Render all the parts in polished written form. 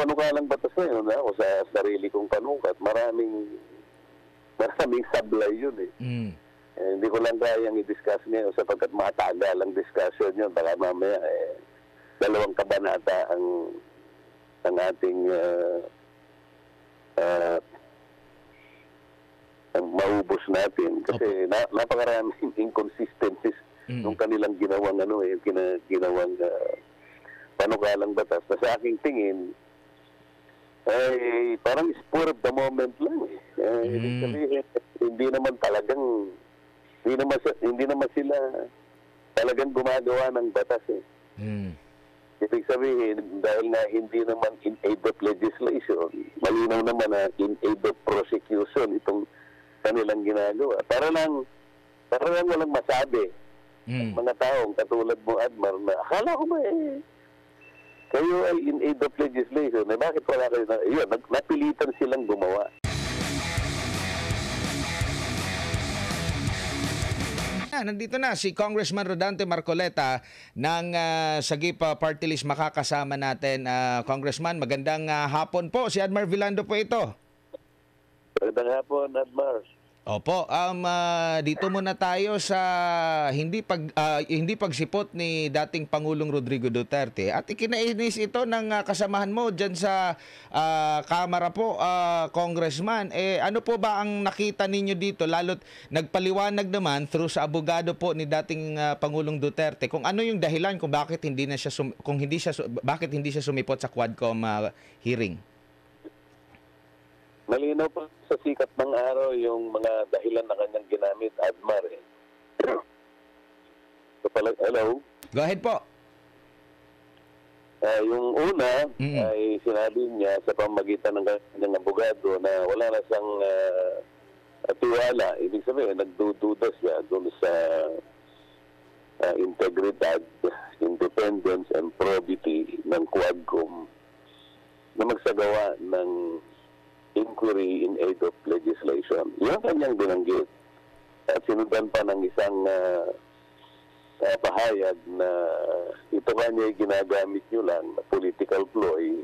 panukalang batas na yun, ako sa sarili kong panukat, maraming sablay yun eh. Hindi ko lang kayang i-discuss ngayon sapagkat matagal ang discussion yun. Baka mamaya 2 kabanata ang ating ang maubos natin. Kasi napakaraming inconsistencies nung kanilang ginawang ginawang panukalang batas na sa aking tingin ay parang spur of the moment lang eh. Ibig sabihin, hindi naman sila talagang gumagawa ng batas eh. Ibig sabihin, dahil na hindi naman in aid of legislation, malinaw naman na in aid of prosecution itong kanilang ginagawa. Para lang walang masabi. Mga taong katulad mo, Admar, na akala ko ba kayo ay in aid of legislation, bakit wala kayo yun, napilitan silang gumawa. Nandito na si Congressman Rodante Marcoleta ng Sagip Party List, makakasama natin. Congressman, magandang hapon po. Si Admar Villando po ito. Magandang hapon, Admar. Opo, dito muna tayo sa hindi pagsipot ni dating Pangulong Rodrigo Duterte at ikinainis ito ng kasamahan mo diyan sa Kamara po, Congressman. Ano po ba ang nakita ninyo dito, lalo't nagpaliwanag naman through sa abogado po ni dating Pangulong Duterte kung ano yung dahilan kung bakit hindi siya sumipot sa Quadcom hearing? Malinaw pa sa sikat ng araw yung mga dahilan na kanyang ginamit, Admar. Hello? Go ahead po. Yung una ay sinabi niya sa pamagitan ng kanyang abogado na wala na siyang tiwala. Ibig sabihin, nagdududa siya doon sa integridad, independence, and probity ng Quadcom na magsagawa ng inquiry in aid of legislation. Yung kanyang binanggit. At sinundan pa ng isang pahayag na ito kanya ginagamit nyo lang na political ploy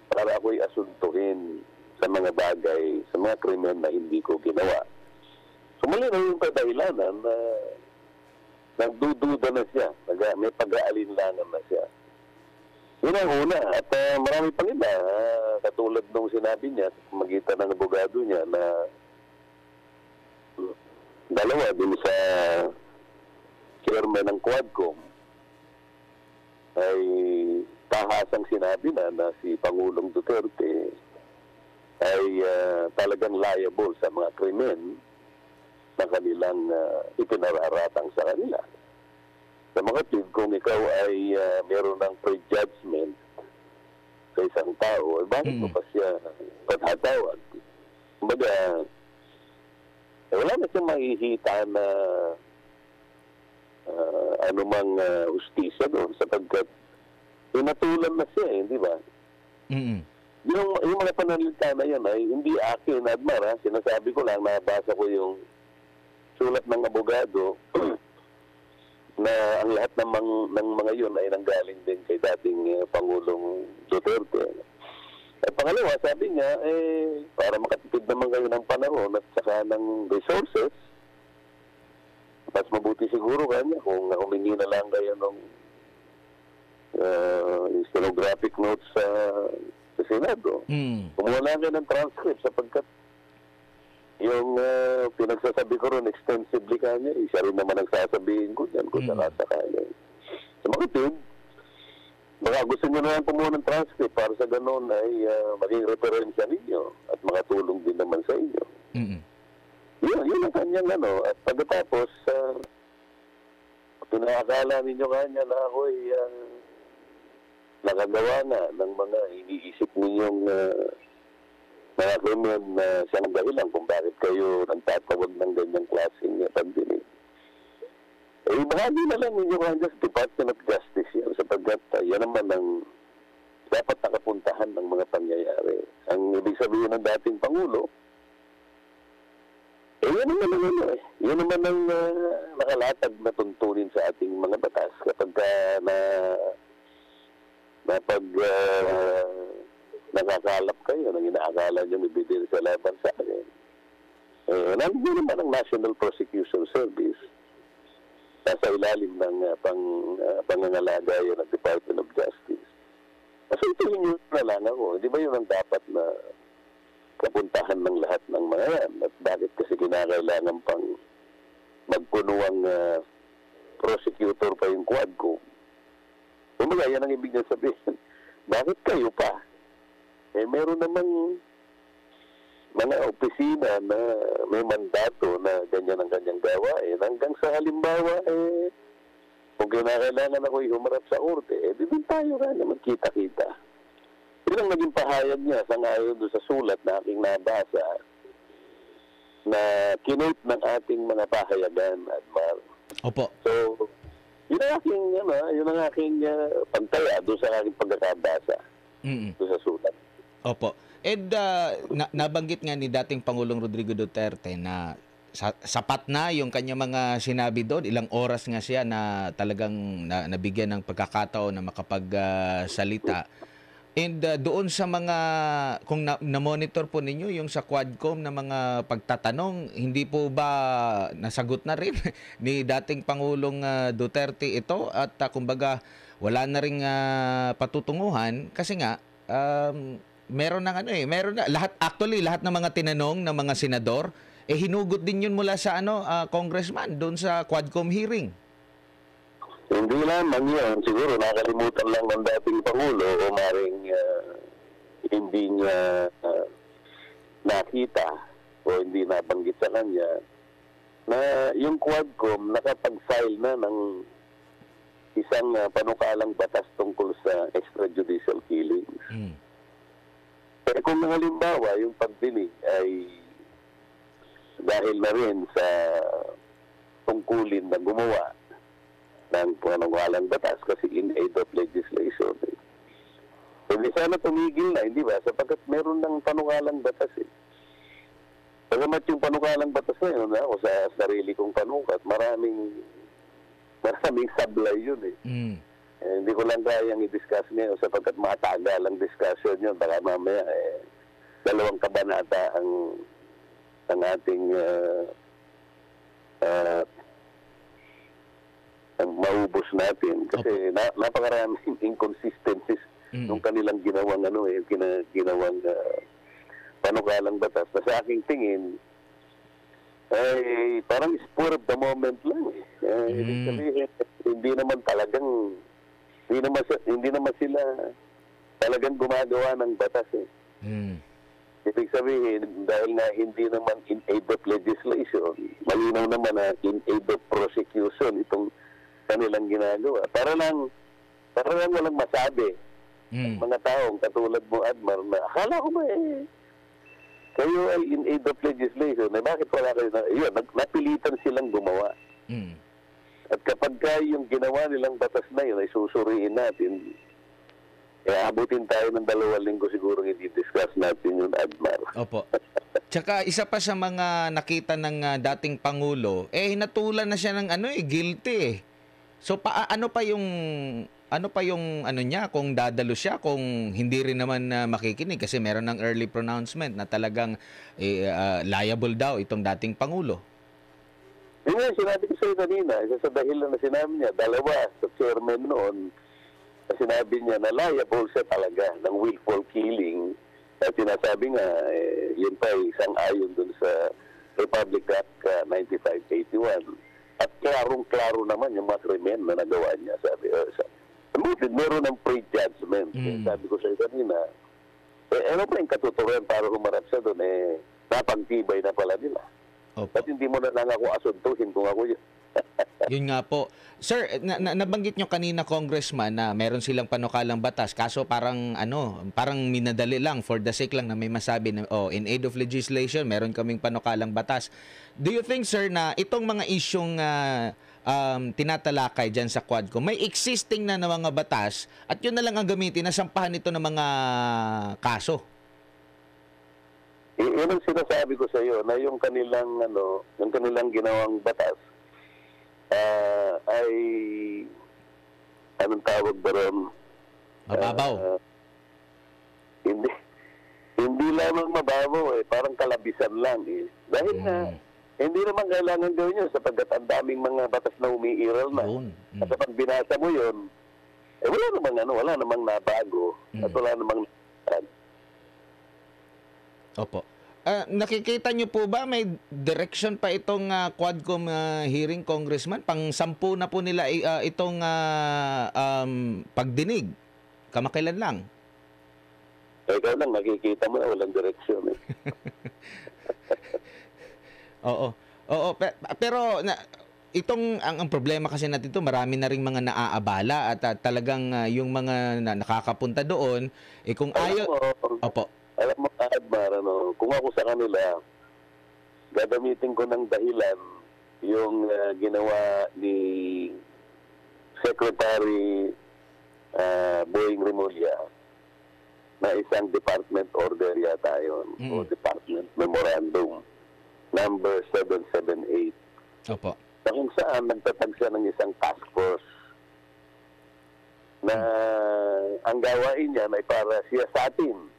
para ako'y asuntuhin sa mga bagay, sa mga krimen na hindi ko ginawa. So mali na yung kadahilanan na nagdududa na siya, may pag-aalinlangan na siya. Yun ang una. At marami pang iba. Katulad nung sinabi niya sa magitan ng abogado niya na dalawa din sa chairman ng Quadcom ay tahasang sinabi na si Pangulong Duterte ay talagang liable sa mga krimen na kanilang ipinararatang sa kanila. Sa mga tid, kung ikaw ay meron ng prejudgment sa isang tao, bakit mo pa siya paghatawag? Kumbaga, wala na siyang makikita na anumang hustisya doon sapagkat pinatulan na siya, di ba? Yung mga panalita na yan ay hindi akin, Admar, sinasabi ko lang, nabasa ko yung sulat ng abogado na ang lahat ng mga yun ay nanggaling din kay dating Pangulong Duterte. At pangalawa, sabi niya, para makatipid naman kayo ng panahon at saka ng resources, mas mabuti siguro kanya kung humingi na lang kayo ng stenographic notes sa Senado. Kumuha lang kayo ng transcript sapagkat yung pinagsasabi ko ron extensively kanya, siya rin naman ang sasabihin ko dyan kung sakasakali. Sa mga tid, baka gusto nyo na lang kumuha ng transcript para sa ganun ay maging referensya ninyo at makatulong din naman sa inyo. Yun ang kanyang At pagkatapos, pinakakala ninyo kanya na ako'y nakagawa na ng mga iniisip ninyong mga krimen na siyang dahilan kung bakit kayo nagtatawag ng ganyang klaseng pagdinig. Bahagi na lang ninyo kanya sa Department of Justice yan sapagkat yan naman ang dapat nakapuntahan ng mga pangyayari. Ang ibig sabihin ng dating Pangulo, yan naman ang yan naman ang nakalatag na tuntunin sa ating mga batas kapag nakakalap kayo, nang inaakala nyo may bidil sa laban sa akin. Nandiyan naman ang National Prosecution Service. Nasa ilalim ng pangangalaga yun ng Department of Justice. Kasuntuhin nyo na lang ako. Di ba yun ang dapat na kapuntahan ng lahat ng mga yan? At bakit kasi kinakailangan pang magpunuang prosecutor pa yung Quadcom? Kumbaga, yan ang ibig niya sabihin. Bakit kayo pa? Meron namang mga opisina na may mandato na ganyan ang kanyang gawain. Hanggang sa halimbawa, kung kinakailangan ako humarap sa korte, di din tayo na magkita-kita. Yun ang naging pahayag niya sa ngayon doon sa sulat na aking nabasa na kinote ng ating mga pahayagan, Admar. Opo. So, yun ang aking pantaya doon sa aking pagkakabasa doon sa sulat. Opo. And nabanggit nga ni dating Pangulong Rodrigo Duterte na sapat na yung kanya mga sinabi doon. Ilang oras nga siya na talagang nabigyan ng pagkakataon na makapagsalita. And doon sa mga, kung na-monitor po ninyo yung sa Quadcom na mga pagtatanong, hindi po ba nasagot na rin ni dating Pangulong Duterte ito? At kumbaga, wala na ring patutunguhan kasi nga, meron na lahat ng mga tinanong ng mga senador, hinugot din yun mula sa congressman doon sa Quadcom hearing. Hindi lamang yun. Siguro nakalimutan lang ng dating Pangulo o maring hindi niya nakita o hindi nabanggit sa kanya na yung Quadcom nakapag-file na ng isang panukalang batas tungkol sa extrajudicial killings. Pero kung halimbawa yung pagdinig ay dahil na rin sa tungkulin na gumawa ng panukalang batas kasi in aid of legislation. Hindi sana tumigil na, hindi ba? Sapagkat meron ng panukalang batas Pagamat yung panukalang batas na yun, ako sa sarili kong panukat, maraming sablay yun hindi ko lang kayang i-discuss ngayon sapagkat matagal ang discussion yun. Baka mamaya 2 kabanata ang ating ang maubos natin kasi napakaraming inconsistencies nung kanilang ginawang ginawang panukalang batas na sa aking tingin ay parang spur of the moment lang ibig sabihin hindi naman sila talagang gumagawa ng batas ibig sabihin dahil na hindi naman in aid of legislation, malinaw naman na in aid of prosecution itong kanilang ginagawa. Para lang walang masabi. Mga taong katulad mo, Admar, na akala ko ba kayo ay in aid of legislation, bakit wala kayo napilitan silang gumawa. At kapag yung ginawa nilang batas na yun ay susuriin natin, abutin tayo ng 2 linggo siguro i-discuss natin yung Admar. Opo. Tsaka isa pa sa mga nakita ng dating Pangulo, hinatulan na siya ng guilty So ano pa yung niya kung dadalo siya kung hindi rin naman makikinig kasi meron ng early pronouncement na talagang liable daw itong dating Pangulo. Yun nga, sinabi ko sa'yo kanina, isa sa dahilan na sinabi niya, 2 sa chairman noon, na sinabi niya na liable siya talaga ng willful killing. At sinasabi nga, yun pa isang ayon dun sa Republic Act 9581. At klarong-klaro naman yung mga krimen na nagawa niya, sabi. Meron ng pre-judgment. Sabi ko sa kanina, ano pa yung katuturan para humarap siya doon, napagtibay na pala nila. Opo. At hindi mo na lang ako asuntuhin kung ako yun. Yun nga po. Sir, nabanggit nyo kanina, Congressman, na meron silang panukalang batas. Kaso parang minadali lang for the sake lang na may masabi na, in aid of legislation, meron kaming panukalang batas. Do you think, sir, na itong mga isyong tinatalakay dyan sa Quadcom, may existing na mga batas at yun na lang ang gamitin na sampahan ito ng mga kaso? Yun ang sinasabi ko sa iyo na yung kanilang ginawang batas ay anong tawag ba ron? Mababaw. lamang mababaw parang kalabisan lang Dahil nga, hindi naman kailangan gawin yun sapagkat ang daming mga batas na umiiral na. At kapag binasa mo yun, wala namang nabago at wala namang Opo. Nakikita niyo po ba may direction pa itong Quadcom hearing, Congressman? Pang-10 na po nila itong pagdinig. Kamakailan lang. Ikaw lang, nakikita mo na walang direksyon Oo. Pero itong ang problema kasi natin ito, marami na ring mga naaabala at talagang yung mga nakakapunta doon, kung Opo. Alam mo, Admar, kung ako sa kanila, gagamitin ko ng dahilan yung ginawa ni Secretary Boying Remulla na isang department order yata yun, o department memorandum number 778. Opo. Na kung saan nagtatag siya ng isang task force na ang gawain niya ay para siya sa atin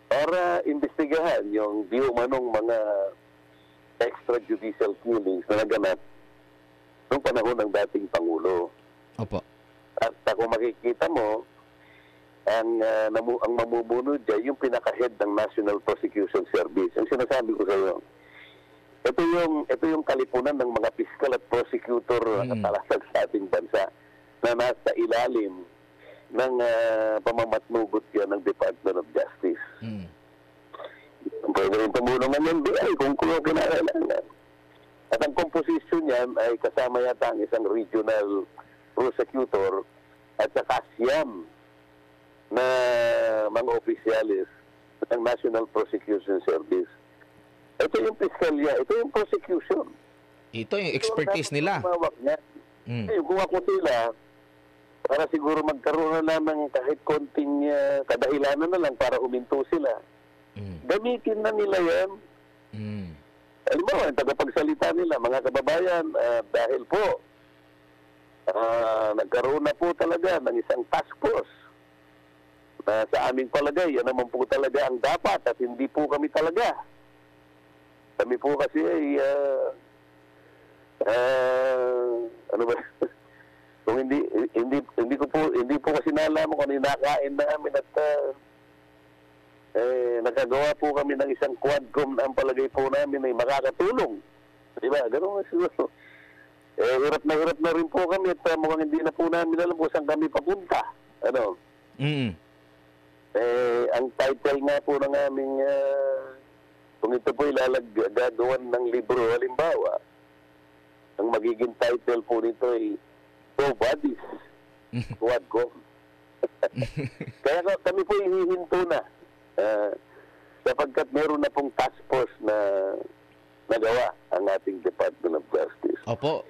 para imbestigahan yung di umanong mga extrajudicial killings na naganap noong panahon ng dating Pangulo. Opo. At kung makikita mo, ang mamumuno dyan, yung pinaka-head ng National Prosecution Service. Ang sinasabi ko sa iyo, ito yung kalipunan ng mga fiscal at prosecutor at talasag sa ating bansa na nasa ilalim ng pamamatnugot yan ng Department of Justice. Pwede rin tumulong ng NBI kung kinakailangan. At ang composition niyan ay kasama yata ang isang regional prosecutor at saka siyam na mga opisyalis ng National Prosecution Service. Ito yung piskalya, ito yung prosecution. Ito yung expertise nila. Kung ako sila, para siguro magkaroon na lamang kahit konting kadahilanan na lang para huminto sila. Gamitin na nila yan. Alam mo, ang tagapagsalita nila, mga kababayan, dahil po, nagkaroon na po talaga ng isang task force sa aming palagay, yan naman po talaga ang dapat at hindi po kami talaga. Kami po kasi ay ano ba? Kung hindi po kasi nalaman kung ano nakain namin at nakagawa po kami ng isang Quadcom na ang palagay po namin ay makakatulong. Di ba? Ganun siguro. Hirap na rin po kami at mukhang hindi na po namin alam kung saan kami papunta. Ano? Ang title nga po ng aming kung ito po ilalagagawan ng libro, halimbawa, ang magiging title po nito ay Two Bodies, Quadcom. Kaya kami po hihinto na sapagkat meron na pong task force na nagawa ang ating Department of Justice. Opo.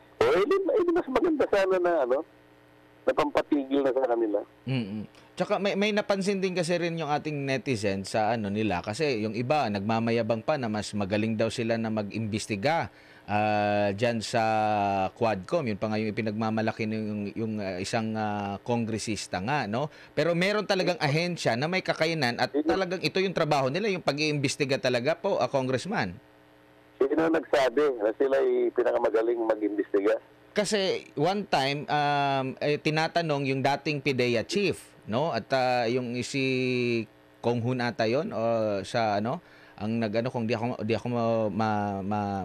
Mas maganda sana na napampatigil na sa kanila. Tsaka may napansin din kasi rin yung ating netizen sa nila kasi yung iba nagmamayabang pa na mas magaling daw sila na mag-imbestiga dyan sa Quadcom. Yun pa nga yung ipinagmamalaki yung isang kongresista nga, no? Pero meron talagang ahensya na may kakayanan at talagang ito yung trabaho nila, yung pag-iimbestiga talaga po, Congressman. Sino nagsabi na sila ay pinakamagaling mag-imbestiga? Kasi one time tinatanong yung dating PIDEA chief, no? At yung si Kong Hun ata yon o sa ang kung di ako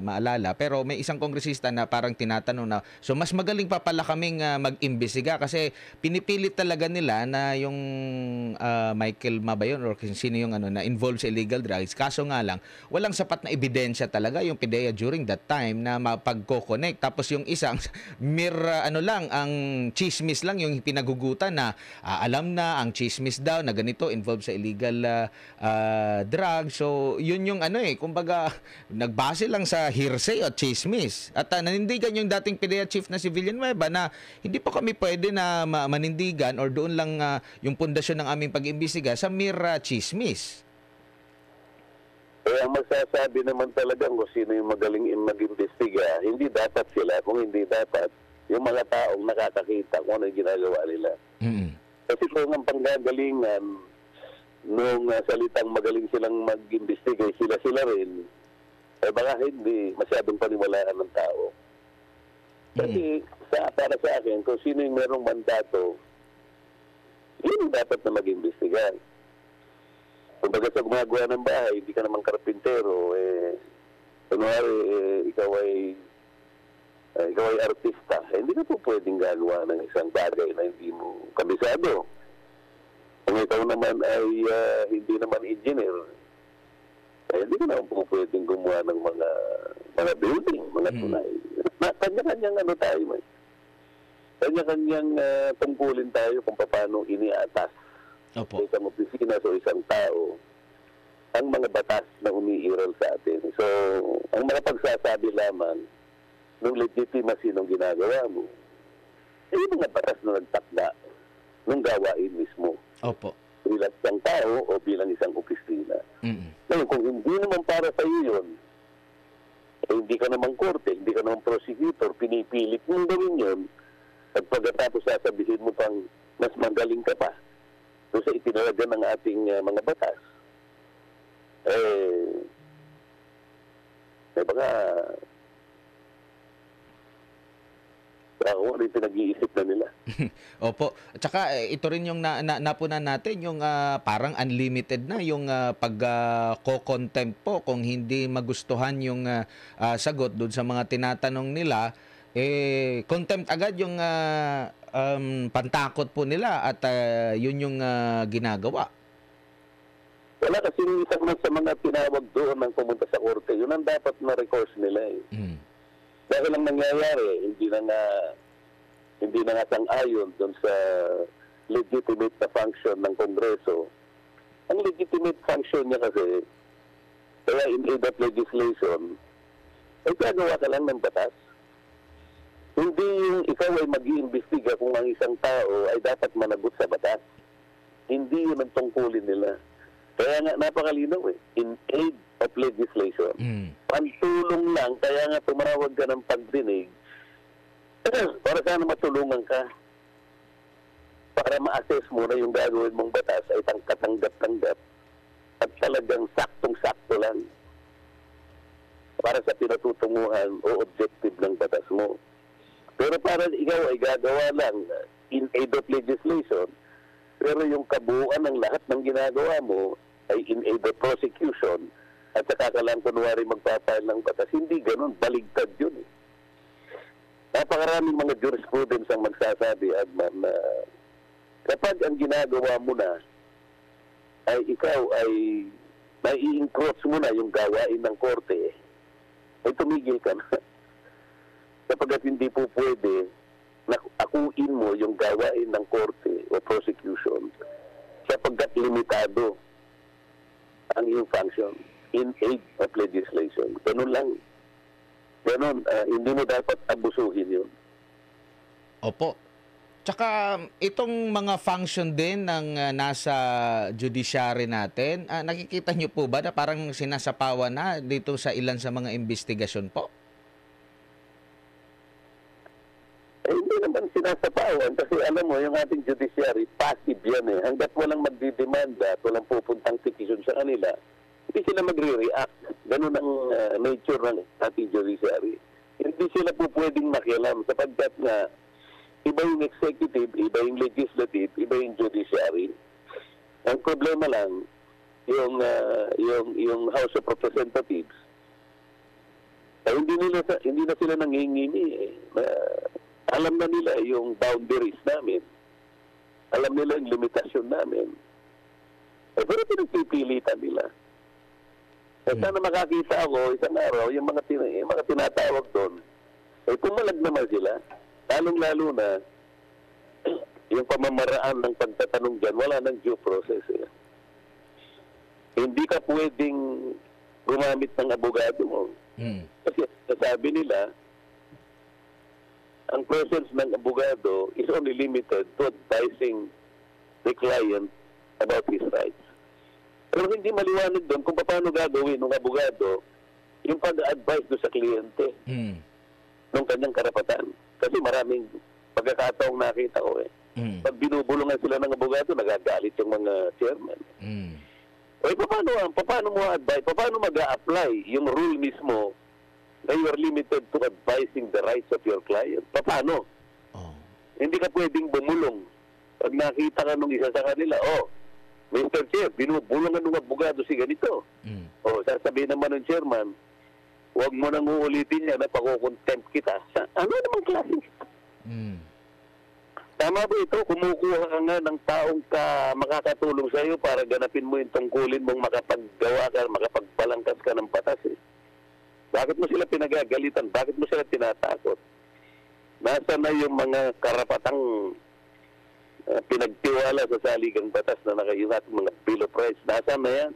maalala, pero may isang kongresista na parang tinatanong na so mas magaling pa pala kaming mag-imbestiga kasi pinipilit talaga nila na yung Michael Mabayon or sino yung na involved sa illegal drugs, kaso nga lang walang sapat na ebidensya talaga yung PIDEA during that time na mapagko-connect. Tapos yung isang lang ang chismis lang yung pinagugutan na alam na ang chismis daw na ganito involved sa illegal drugs. So yun yung kumbaga nagbase lang sa hearsay at chismis. At nanindigan yung dating PIDEA chief na si Villanueva na hindi pa kami pwede na manindigan or doon lang yung pundasyon ng aming pag-imbestiga sa mere chismis. Ang magsasabi naman talaga kung sino yung magaling mag-imbestiga, hindi dapat sila, kung hindi dapat yung mga taong nakakakita kung ano yung ginagawa nila. Kasi kung ang panggagalingan nung salitang magaling silang mag-investigate, sila rin, baka hindi masyadong paniwalaan ng tao. Kasi para sa akin, kung sino yung merong mandato, yun dapat na mag-imbestiga. Kung baga sa gumagawa ng bahay, hindi ka naman karpintero, kunwari, ikaw ay artista, hindi ka po pwedeng gagawa ng isang bagay na hindi mo kabisado. Kung ikaw naman ay hindi naman engineer, hindi ka naman po pwedeng gumawa ng mga building, mga tunay. Kanya-kanyang tayo, may. Kanya-kanyang tungkulin tayo kung paano iniatas sa isang opisina o isang tao ang mga batas na umiiral sa atin. So, ang mga pagsasabi lamang ng legitimacy ng ginagawa mo, yung mga batas na nagtakda ng gawain mismo. Opo. Bilang isang tao o bilang isang opisina. Ngayon, kung hindi naman para sa iyo yun, hindi ka naman korte, hindi ka naman prosecutor, pinipilit mong gawin yun, at pagkatapos sasabihin mo pang mas magaling ka pa doon sa itinalaga ng ating mga batas, baka ano yung pinag-iisip na nila. Opo. At saka ito rin yung napunan natin, yung parang unlimited na yung pag-co-contempt po kung hindi magustuhan yung sagot doon sa mga tinatanong nila, contempt agad yung pantakot po nila at yun yung ginagawa. Wala kasi isang sa mga tinawag doon ng pumunta sa korte, yun ang dapat na recourse nila eh. Dahil ang nangyayari, hindi na nga sang-ayon doon sa legitimate na function ng Kongreso. Ang legitimate function niya kasi, kaya in aid of legislation, ay gagawa ka lang ng batas. Hindi yung ikaw ay mag-iimbestiga kung ang isang tao ay dapat managot sa batas. Hindi yun ang tungkulin nila. Kaya nga napakalinaw in aid of legislation. Pantulong lang, kaya nga tumawag ka ng pagdinig para sana matulungan ka. Para ma-assess mo na yung gagawin mong batas ay katanggap-tanggap at talagang saktong-sakto lang para sa pinatutunguhan o objective ng batas mo. Pero para ikaw ay gagawa lang in aid of legislation, pero yung kabuuan ng lahat ng ginagawa mo ay in aid of prosecution, at saka ka lang kunwari magpapahal ng batas. Hindi ganun. Baligtad yun. Napakaraming mga jurisprudence ang magsasabi, Adman, na kapag ang ginagawa mo na ay ikaw ay mai-encroach mo na yung gawain ng korte, ay tumigil ka na. Kapag hindi po pwede na akuin mo yung gawain ng korte o prosecution sapagkat limitado ang iyong function in aid of legislation. Ganun lang. Ganun, hindi mo dapat abusuhin yun. Opo. Tsaka itong mga function din ng nasa judiciary natin, nakikita niyo po ba na parang sinasapawan na dito sa ilan sa mga investigasyon po? Hindi naman sinasapawan kasi alam mo, yung ating judiciary, passive yan eh. Hanggat walang magdidemanda at walang pupuntang petisyon sa kanila, hindi sila magre-react. Ganun ang nature ng ating judiciary. Hindi sila po pwedeng makialam sapagkat na iba yung executive, iba yung legislative, iba yung judiciary. Ang problema lang, yung House of Representatives, ay hindi na sila nangingini eh. Alam na nila yung boundaries namin. Alam nila yung limitasyon namin. Pero pinagpipilitan nila. Sana makakita ako isang araw, yung mga tinatawag doon, ay pumalag naman sila. Lalong-lalo na, yung pamamaraan ng pagtatanong dyan, wala nang due process. Hindi ka pwedeng gumamit ng abogado mo. Kasi sabi nila, ang presence ng abogado is only limited to advising the client about his rights. Pero hindi maliwanag doon kung paano gagawin ng abogado yung pag-advise doon sa kliyente ng kanyang karapatan. Kasi maraming pagkakataong nakita ko Pag binubulungan sila ng abogado, nagagalit yung mga chairman. O paano mo advise, paano mag-a-apply yung rule mismo na you are limited to advising the rights of your client? Paano? Hindi ka pwedeng bumulong. Pag nakita ka nung isa sa kanila, Mr. Chair, binubulungan ng abogado si ganito. Sasabihin naman ng chairman, huwag mo nang uulitin niya na pakukontempt kita. Ano namang klaseng? Tama ba ito? Kumukuha ka nga ng taong makakatulong sa iyo para ganapin mo yung tungkulin mong makapaggawa ka, makapagbalangkas ka ng batas. Bakit mo sila pinagagalitan? Bakit mo sila tinatakot? Nasa na yung mga karapatang pinagtiwala sa saligang batas na nakayunat, mga Bill of Rights? Nasa na yan?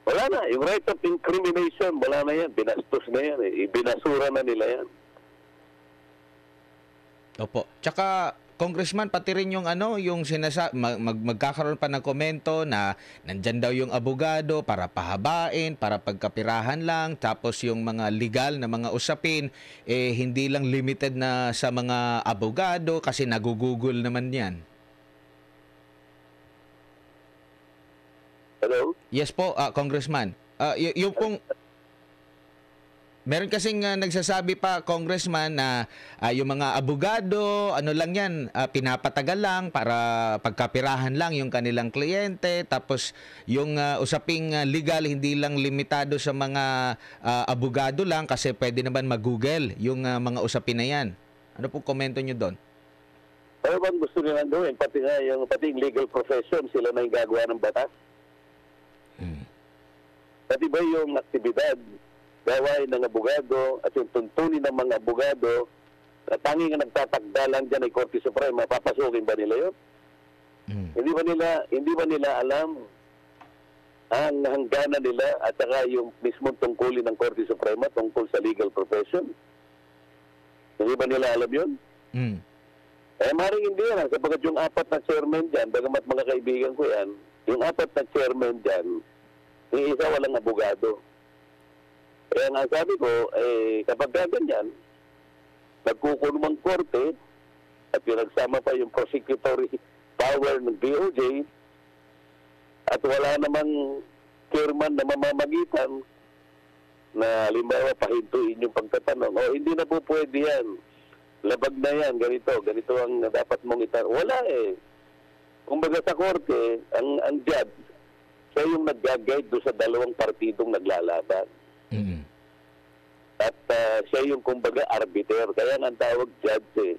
Wala na. Yung right of incrimination, wala na yan. Binastos na yan. Ibinasura na nila yan. Opo. Tsaka, Congressman, pati rin yung yung magkakaroon pa ng komento na nandyan daw yung abogado para pahabain, para pagkapirahan lang, tapos yung mga legal na mga usapin, hindi lang limited na sa mga abogado kasi nagugugol naman yan. Hello? Yes po, Congressman. Yung pong meron kasing nagsasabi pa, Congressman, na yung mga abogado, lang yan, pinapatagal lang para pagkapirahan lang yung kanilang kliyente. Tapos yung usaping legal, hindi lang limitado sa mga abogado lang kasi pwede naman mag-google yung mga usapin na yan. Ano po komento nyo doon? Ano bang gusto nila gawin? Pati yung legal profession, sila na yung gagawa ng batas? Pati ba yung aktibidad, gawain ng abogado at yung tuntunin ng mga abogado na tanging nagtatakda lang dyan ay Korte Suprema, papasukin ba nila yun? Hindi ba nila alam ang hangganan nila at saka yung mismong tungkulin ng Korte Suprema tungkol sa legal profession? Hindi ba nila alam yun? Maring hindi yan. Sapagat yung 4 na chairman dyan, bagamat mga kaibigan ko yan, yung 4 na chairman dyan, yung isa walang abogado. Kaya nga sabi ko, kapag ganyan, nagkukulumang korte at pinagsama pa yung prosecutory power ng DOJ at wala namang chairman na mamamagitan na halimbawa pahintuin yung pagtatanong, hindi na po pwede yan. Labag na yan, ganito ang dapat mong itanong. Wala Kumbaga sa korte, ang judge, siya yung nag-guide doon sa dalawang partidong naglalaban. At siya yung kumbaga arbiter, kaya nga ang tawag judge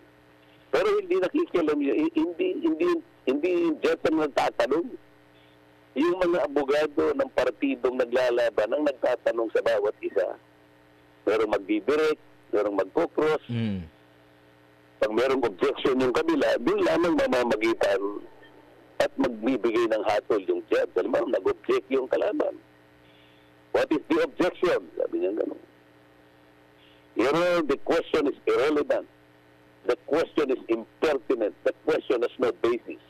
Pero hindi nakikialam yun, hindi yung judge ang nagtatanong. Yung mga abogado ng partidong naglalaban ang nagtatanong sa bawat isa. Merong magbidirect, merong magpo-cross. Pag merong objection yung kabila, doon lamang mamamagitan at magbibigay ng hatol yung judge. Alam mo, nag-object yung kalaban. What is the objection? Sabi niya gano'n. The question is irrelevant. The question is impertinent. The question has no basis.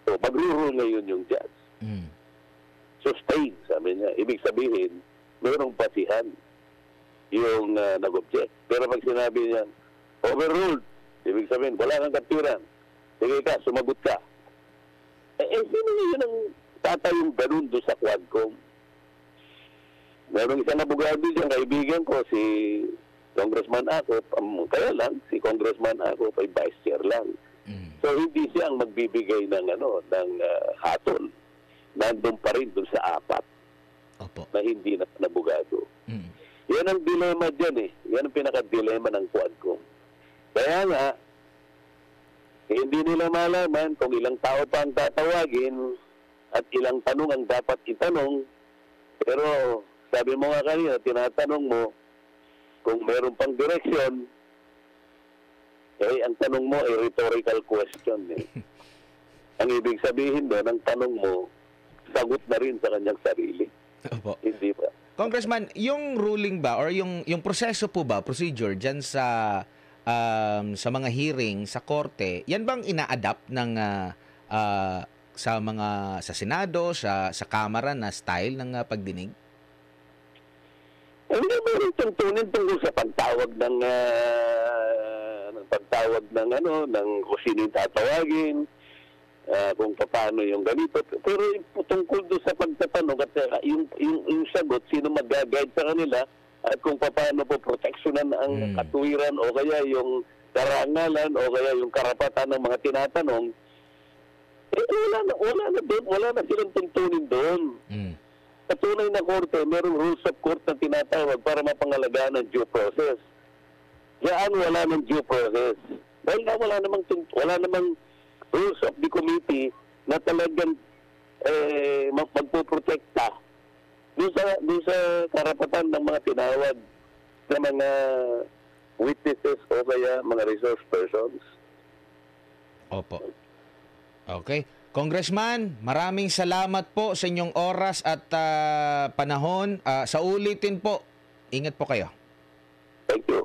So, magruro ngayon yung judge. Sustain, sabi niya. Ibig sabihin, mayroong basihan yung nag-object. Pero pag sinabi niya, overruled, ibig sabihin, wala kang kapturan. Sige ka, sumagot ka. Sino yun ang tatayong ganun doon sa Quadcom? Merong isang abogado dyan, kaibigan ko, si Congressman Acop, kaya lang, si Congressman Acop ay vice chair lang. So, hindi siya ang magbibigay ng hatol. Nandun pa rin dun sa 4 na hindi na abogado. Yan ang dilema dyan Yan ang pinaka-dilema ng Quadcom. Kaya nga, hindi nila malaman kung ilang tao pa ang tatawagin at ilang tanong ang dapat itanong. Pero, sabi mo nga kanina, tinatanong mo, kung meron pang direksyon, ang tanong mo ay rhetorical question. Ang ibig sabihin doon, ang tanong mo, sagot na rin sa kanyang sarili. Opo. Hindi ba? Congressman, yung ruling ba or yung proseso po ba, procedure dyan sa mga hearing sa korte, yan bang ina-adapt ng sa Senado, sa Kamara na style ng pagdinig? Hindi meron tuntunin tungkol sa pagtawag magpatawag ng kung sino yung tatawagin, kung paano yung ganito. Pero tungkol doon sa pagtatanong at yung sagot, sino mag-guide sa kanila at kung paano po proteksyonan ang katuwiran o kaya yung karangalan o kaya yung karapatan ng mga tinatanong, wala na silang tuntunin doon. Patunay na korte, merong rules of court na tinatawag para mapangalagaan ng due process. Diyan wala ng due process. Dahil nga wala namang rules of the committee na talagang magpoprotekta doon sa karapatan ng mga tinawag na mga witnesses o kaya mga resource persons. Opo. Okay. Congressman, maraming salamat po sa inyong oras at panahon. Sa ulitin po, ingat po kayo. Thank you.